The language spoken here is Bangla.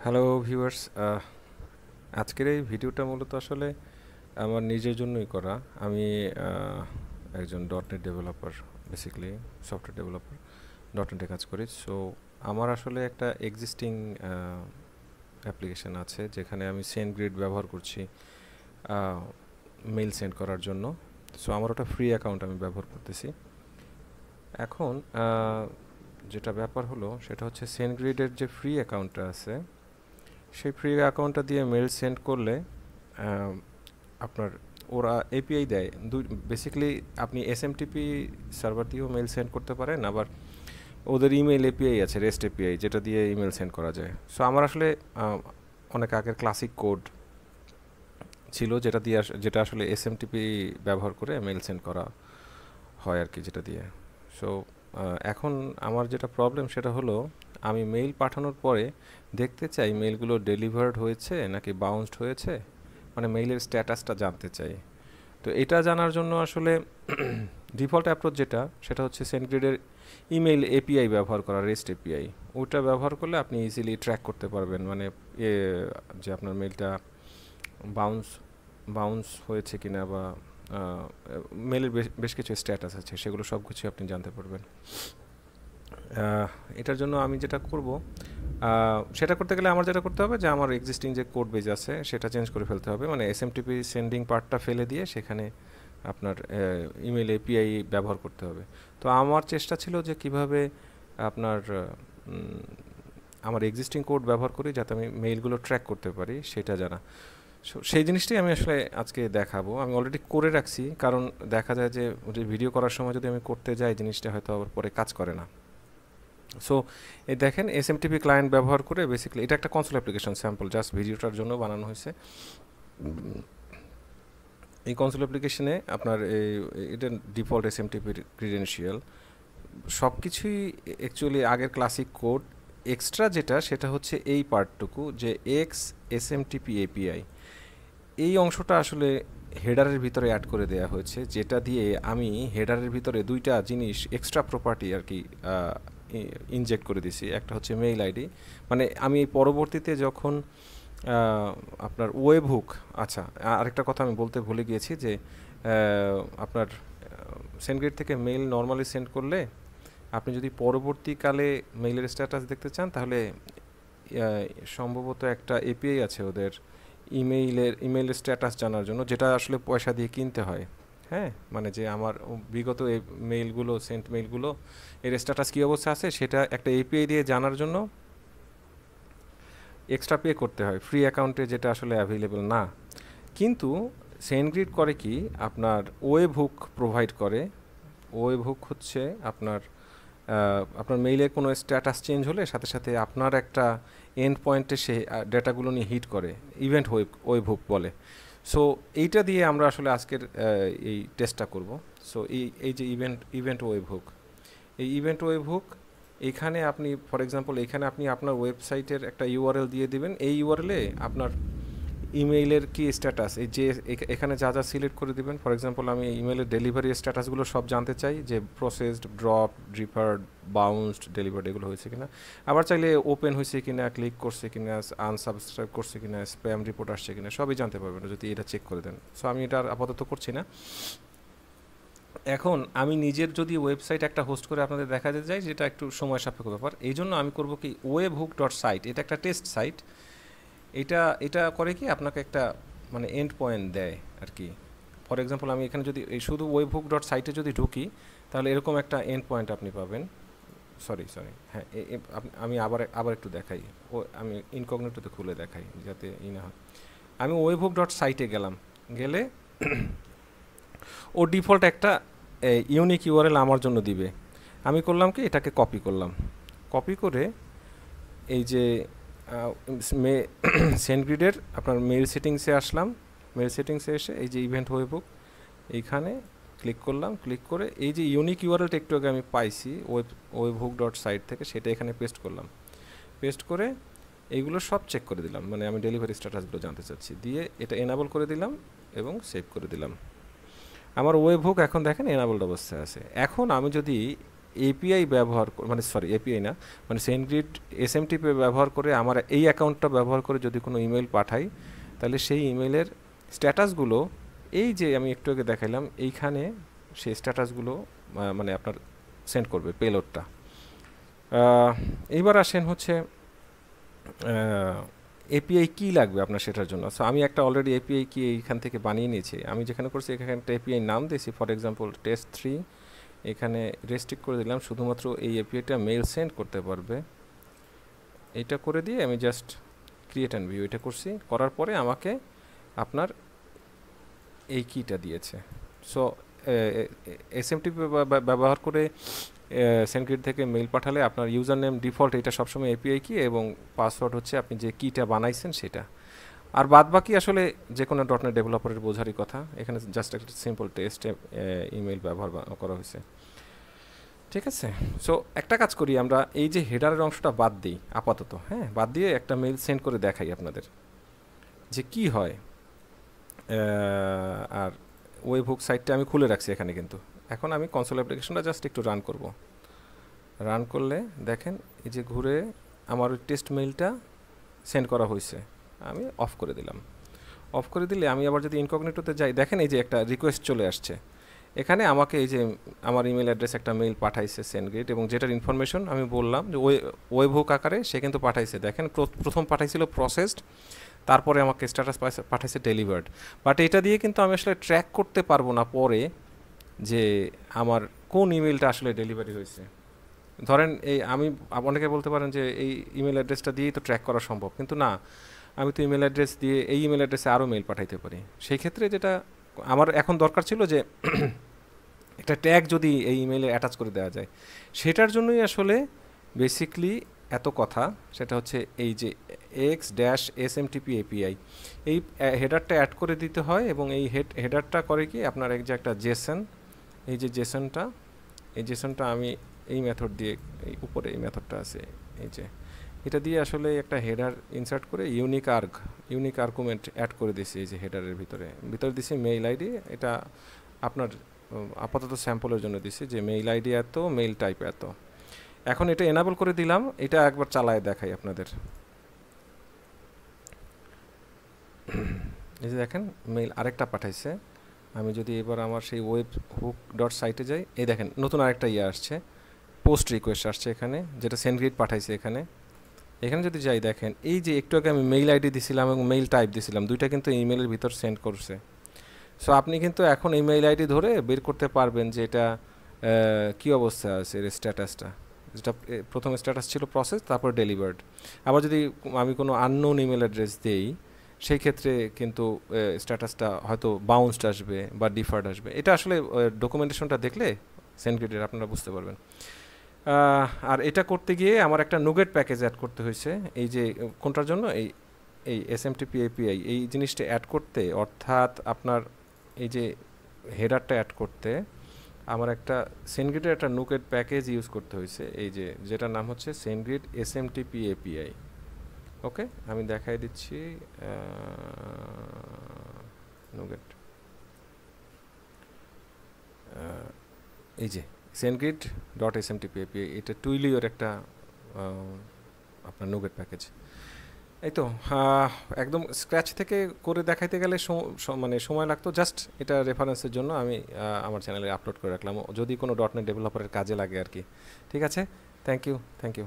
হ্যালো ভিউয়ার্স, আজকের এই ভিডিওটা মূলত আসলে আমার নিজের জন্যই করা। আমি একজন dot net developer, basically software developer, ডটনেটে কাজ করি। সো আমার আসলে একটা এক্সিস্টিং অ্যাপ্লিকেশন আছে যেখানে আমি SendGrid ব্যবহার করছি মেইল সেন্ড করার জন্য। সো আমার ওটা ফ্রি অ্যাকাউন্ট আমি ব্যবহার করতেছি। এখন যেটা ব্যাপার হলো সেটা হচ্ছে SendGrid-এর যে ফ্রি অ্যাকাউন্টটা আছে, সেই ফ্রি অ্যাকাউন্টটা দিয়ে মেল সেন্ড করলে আপনার ওরা এপিআই দেয়। বেসিক্যালি আপনি এসএমটিপি সার্ভার দিয়েও মেল সেন্ড করতে পারেন, আবার ওদের ইমেল এপিআই আছে, রেস্ট এপিআই, যেটা দিয়ে ইমেল সেন্ড করা যায়। সো আমার আসলে অনেক আগের ক্লাসিক কোড ছিল যেটা আসলে এসএমটিপি ব্যবহার করে মেল সেন্ড করা হয় আর কি, যেটা দিয়ে। সো এখন আমার যেটা প্রবলেম সেটা হলো, আমি মেইল পাঠানোর পরে দেখতে চাই মেইলগুলো ডেলিভার্ড হয়েছে নাকি বাউন্সড হয়েছে, মানে মেইলের স্ট্যাটাসটা জানতে চাই। তো এটা জানার জন্য আসলে ডিফল্ট অ্যাপ্রোচ যেটা, সেটা হচ্ছে SendGrid-এর ইমেইল এপিআই ব্যবহার করা, রেস্ট এপিআই। ওটা ব্যবহার করলে আপনি ইজিলি ট্র্যাক করতে পারবেন, মানে যে আপনার মেইলটা বাউন্স হয়েছে কিনা, বা মেলের বেশ কিছু স্ট্যাটাস আছে, সেগুলো সব কিছু আপনি জানতে পারবেন। এটার জন্য আমি যেটা করব, সেটা করতে গেলে আমার যেটা করতে হবে যে আমার এক্সিস্টিং যে কোড বেজ আছে সেটা চেঞ্জ করে ফেলতে হবে, মানে এসএমটিপি সেন্ডিং পার্টটা ফেলে দিয়ে সেখানে আপনার ইমেল এপিআই ব্যবহার করতে হবে। তো আমার চেষ্টা ছিল যে কিভাবে আপনার আমার এক্সিস্টিং কোড ব্যবহার করি যাতে আমি মেইলগুলো ট্র্যাক করতে পারি, সেটা জানা। সেই জিনিসটাই আমি আসলে আজকে দেখাবো। আমি অলরেডি করে রাখছি, কারণ দেখা যায় যে ভিডিও করার সময় যদি আমি করতে যাই জিনিসটা হয়তো আবার পরে কাজ করে না। সো এই দেখেন, এসএমটিপি ক্লায়েন্ট ব্যবহার করে বেসিক্যালি এটা একটা কনসোল অ্যাপ্লিকেশন, স্যাম্পল জাস্ট ভিডিওটার জন্য বানানো হয়েছে। এই কনসোল অ্যাপ্লিকেশনে আপনার এটা ডিফল্ট এসএমটিপির ক্রিডেন্সিয়াল সব কিছুই অ্যাকচুয়ালি আগের ক্লাসিক কোড। এক্সট্রা যেটা সেটা হচ্ছে এই পার্টটুকু, যে এসএমটিপি এপিআই, এই অংশটা আসলে হেডারের ভিতরে অ্যাড করে দেওয়া হয়েছে, যেটা দিয়ে আমি হেডারের ভিতরে দুইটা জিনিস, এক্সট্রা প্রপার্টি আর কি, ইনজেক্ট করে দিছি। একটা হচ্ছে মেইল আইডি, মানে আমি পরবর্তীতে যখন আপনার ওয়েবহুক, আচ্ছা আরেকটা কথা আমি বলতে ভুলে গিয়েছি, যে আপনার SendGrid থেকে মেইল নর্মালি সেন্ড করলে আপনি যদি পরবর্তীকালে মেইলের স্ট্যাটাস দেখতে চান, তাহলে সম্ভবত একটা এপিআই আছে ওদের ইমেইলের স্ট্যাটাস জানার জন্য, যেটা আসলে পয়সা দিয়ে কিনতে হয়। হ্যাঁ, মানে যে আমার বিগত মেইলগুলো, সেন্ট মেইলগুলো এর স্ট্যাটাস কী অবস্থা আছে সেটা একটা এপিআই দিয়ে জানার জন্য এক্সট্রা পে করতে হয় ফ্রি অ্যাকাউন্টে, যেটা আসলে অ্যাভেলেবল না। কিন্তু SendGrid করে কি, আপনার ওয়েবহুক প্রোভাইড করে। ওয়েবহুক হচ্ছে আপনার মেইলের কোনো স্ট্যাটাস চেঞ্জ হলে সাথে সাথে আপনার একটা এন্ড পয়েন্টে সে ডেটাগুলো নিয়ে হিট করে, ইভেন্ট ওয়েবহুক বলে। সো এইটা দিয়ে আমরা আসলে আজকের এই টেস্টটা করব। সো এই যে ইভেন্ট ওয়েবহুক, এই ইভেন্ট ওয়েবহুক, এইখানে আপনি ফর এক্সাম্পল এইখানে আপনি আপনার ওয়েবসাইটের একটা ইউআরএল দিয়ে দিবেন। এই ইউআরএলে আপনার ইমেইলের কি স্ট্যাটাস, এই যে এখানে যা যা সিলেক্ট করে দিবেন। ফর এক্সাম্পল আমি ইমেইলের ডেলিভারি স্ট্যাটাসগুলো সব জানতে চাই, যে প্রসেসড, ড্রপ, রিফার্ড, বাউন্সড, ডেলিভার্ড এগুলো হয়েছে কিনা। আবার চাইলে ওপেন হয়েছে কিনা, ক্লিক করছে কিনা, আনসাবস্ক্রাইব করছে কিনা, স্প্যাম রিপোর্ট আসছে কিনা, সবই জানতে পারবেন যদি এটা চেক করে দেন। সো আমি এটা আপাতত করছি না। এখন আমি নিজের যদি ওয়েবসাইট একটা হোস্ট করে আপনাদের দেখাতে চাই, যেটা একটু সময় সাপেক্ষ ব্যাপার, এই জন্য আমি করবো কি, webhook.site, এটা একটা টেস্ট সাইট। এটা করে কি, আপনাকে একটা মানে এন্ড পয়েন্ট দেয় আর কি। ফর এক্সাম্পল আমি এখানে যদি এই শুধু webhook.site যদি ঢুকি, তাহলে এরকম একটা এন্ড পয়েন্ট আপনি পাবেন। সরি, হ্যাঁ, আমি আবার একটু দেখাই, আমি ইনকগনিটোতে খুলে দেখাই যাতে না হয়। আমি webhook.site-এ গেলে ও ডিফল্ট একটা ইউনিক ইউআরএল আমার জন্য দিবে। আমি করলাম কি, এটাকে কপি করলাম, কপি করে এই যে SendGrid-এর আপনার মেইল সেটিংসে আসলাম। মেইল সেটিংসে এসে এই যে ইভেন্ট ওয়েবহুক, এইখানে ক্লিক করলাম। ক্লিক করে এই যে ইউনিক ইউআরএলটা একটু আগে আমি পাইছি webhook.site থেকে, সেটা এখানে পেস্ট করলাম। পেস্ট করে এইগুলো সব চেক করে দিলাম, মানে আমি ডেলিভারি স্ট্যাটাসগুলো জানতে চাচ্ছি, দিয়ে এটা এনাবল করে দিলাম এবং সেভ করে দিলাম। আমার ওয়েবহুক এখন দেখেন এনাবলড অবস্থায় আছে। এখন আমি যদি এপিআই ব্যবহার মানে সরি এপিআই না, মানে SendGrid এসএমটিপি ব্যবহার করে আমার এই অ্যাকাউন্টটা ব্যবহার করে যদি কোনো ইমেল পাঠাই, তাহলে সেই ইমেলের স্ট্যাটাসগুলো এই যে আমি একটু আগে দেখাইলাম এইখানে সেই স্ট্যাটাসগুলো মানে আপনার সেন্ড করবে পেলোডটা। এইবার আসেন হচ্ছে এপিআই কি লাগবে আপনার সেটার জন্য। সো আমি একটা অলরেডি এপিআই কি এইখান থেকে বানিয়ে নিয়েছি। আমি যেখানে করছি এখানে একটা এপিআই নাম দিয়েছি, ফর এক্সাম্পল test3। এখানে রেস্ট্রিক্ট করে দিলাম শুধুমাত্র এই এপিআইটা মেল সেন্ড করতে পারবে। এইটা করে দিয়ে আমি জাস্ট ক্রিয়েট অ্যান্ড ভিউ এটা করছি, করার পরে আমাকে আপনার এই কিটা দিয়েছে। সো এসএমটিপি ব্যবহার করে SendGrid থেকে মেইল পাঠালে আপনার ইউজার নেম ডিফল্ট এটা সবসময় এপিআই কি, এবং পাসওয়ার্ড হচ্ছে আপনি যে কিটা বানাইছেন সেটা। আর বাদ বাকি আসলে যে কোনো .NET ডেভেলপারের বোঝারই কথা। এখানে জাস্ট একটা সিম্পল টেস্ট ইমেল ব্যবহার করা হয়েছে, ঠিক আছে। সো একটা কাজ করি, আমরা এই যে হেডারের অংশটা বাদ দিই আপাতত, হ্যাঁ, বাদ দিয়ে একটা মেইল সেন্ড করে দেখাই আপনাদের যে কি হয়। আর ওয়েবহুক সাইটটা আমি খুলে রাখছি এখানে, কিন্তু এখন আমি কনসোল অ্যাপ্লিকেশনটা জাস্ট একটু রান করব। রান করলে দেখেন এই যে ঘুরে আমার ওই টেস্ট মেইলটা সেন্ড করা হয়েছে, আমি অফ করে দিলাম। অফ করে দিলে আমি আবার যদি ইনকগনিটোতে যাই, দেখেন এই যে একটা রিকোয়েস্ট চলে আসছে এখানে। আমাকে এই যে আমার ইমেল অ্যাড্রেস একটা মেইল পাঠাইছে SendGrid, এবং যেটার ইনফরমেশন আমি বললাম যে ওয়েবহুক আকারে সে কিন্তু পাঠাইছে। দেখেন প্রথম পাঠাইছিল প্রসেসড, তারপরে আমাকে স্ট্যাটাস পাঠাইছে ডেলিভার্ড। বাট এটা দিয়ে কিন্তু আমি আসলে ট্র্যাক করতে পারবো না পরে যে আমার কোন ইমেলটা আসলে ডেলিভারি হয়েছে। ধরেন এই আমি অনেকে বলতে পারেন যে এই ইমেল অ্যাড্রেসটা দিয়েই তো ট্র্যাক করা সম্ভব, কিন্তু না, আমি তো ইমেল অ্যাড্রেস দিয়ে এই ইমেল অ্যাড্রেসে আরও মেইল পাঠাইতে পারি। সেই ক্ষেত্রে যেটা আমার এখন দরকার ছিল যে একটা ট্যাগ যদি এই ইমেলে অ্যাটাচ করে দেওয়া যায়, সেটার জন্যই আসলে বেসিকলি এত কথা। সেটা হচ্ছে এই যে x-smtp API, এই হেডারটা অ্যাড করে দিতে হয়, এবং এই হেডারটা করে কি আপনার এক যে একটা জেসন, এই যে জেসনটা আমি এই মেথড দিয়ে, এই উপরে এই মেথডটা আছে এই যে, এটা দিয়ে আসলে একটা হেডার ইনসার্ট করে ইউনিক আর্গুমেন্ট অ্যাড করে দিছি এই যে হেডারের ভিতরে দিছি মেইল আইডি। এটা আপনার আপাতত স্যাম্পলের জন্য দিছি যে মেইল আইডি এত, মেইল টাইপ এত। এখন এটা এনাবল করে দিলাম, এটা একবার চালায় দেখাই আপনাদের। এই যে দেখেন মেইল আরেকটা পাঠাইছে। আমি যদি এবার আমার সেই webhook.site যাই, এই দেখেন নতুন আরেকটা আসছে, পোস্ট রিকোয়েস্ট আসছে এখানে, যেটা SendGrid পাঠাইছে এখানে যদি যাই, দেখেন এই যে একটু আগে আমি মেইল আইডি দিছিলাম এবং মেইল টাইপ দিছিলাম, দুইটা কিন্তু ইমেলের ভিতর সেন্ড করছে। সো আপনি কিন্তু এখন এই মেইল আইডি ধরে বের করতে পারবেন যে এটা কী অবস্থা আছে এর স্ট্যাটাসটা। যেটা প্রথম স্ট্যাটাস ছিল প্রসেস, তারপর ডেলিভার্ড। আবার যদি আমি কোনো আননোন ইমেল অ্যাড্রেস দেই, সেই ক্ষেত্রে কিন্তু স্ট্যাটাসটা হয়তো বাউন্সড আসবে বা ডিফার্ড আসবে। এটা আসলে ডকুমেন্টেশনটা দেখলে SendGrid আপনারা বুঝতে পারবেন। আর এটা করতে গিয়ে আমার একটা নুগেট প্যাকেজ অ্যাড করতে হয়েছে, এই যে কোনটার জন্য, এই SMTP API এই জিনিসটা অ্যাড করতে, অর্থাৎ আপনার এই যে হেডারটা অ্যাড করতে আমার একটা SendGrid-এর একটা নুগেট প্যাকেজ ইউজ করতে হয়েছে, এই যে যেটার নাম হচ্ছে SendGrid SMTP API। ওকে, আমি দেখাই দিচ্ছি নুগেট, এই যে SendGrid.smtp API, এটা টুইলিওর একটা আপনার নুগেট প্যাকেজ। এই তো একদম স্ক্র্যাচ থেকে করে দেখাইতে গেলে মানে সময় লাগতো। জাস্ট এটা রেফারেন্সের জন্য আমি আমার চ্যানেলে আপলোড করে রাখলাম, যদি কোনো .NET ডেভেলপারের কাজে লাগে আর কি। ঠিক আছে, থ্যাংক ইউ।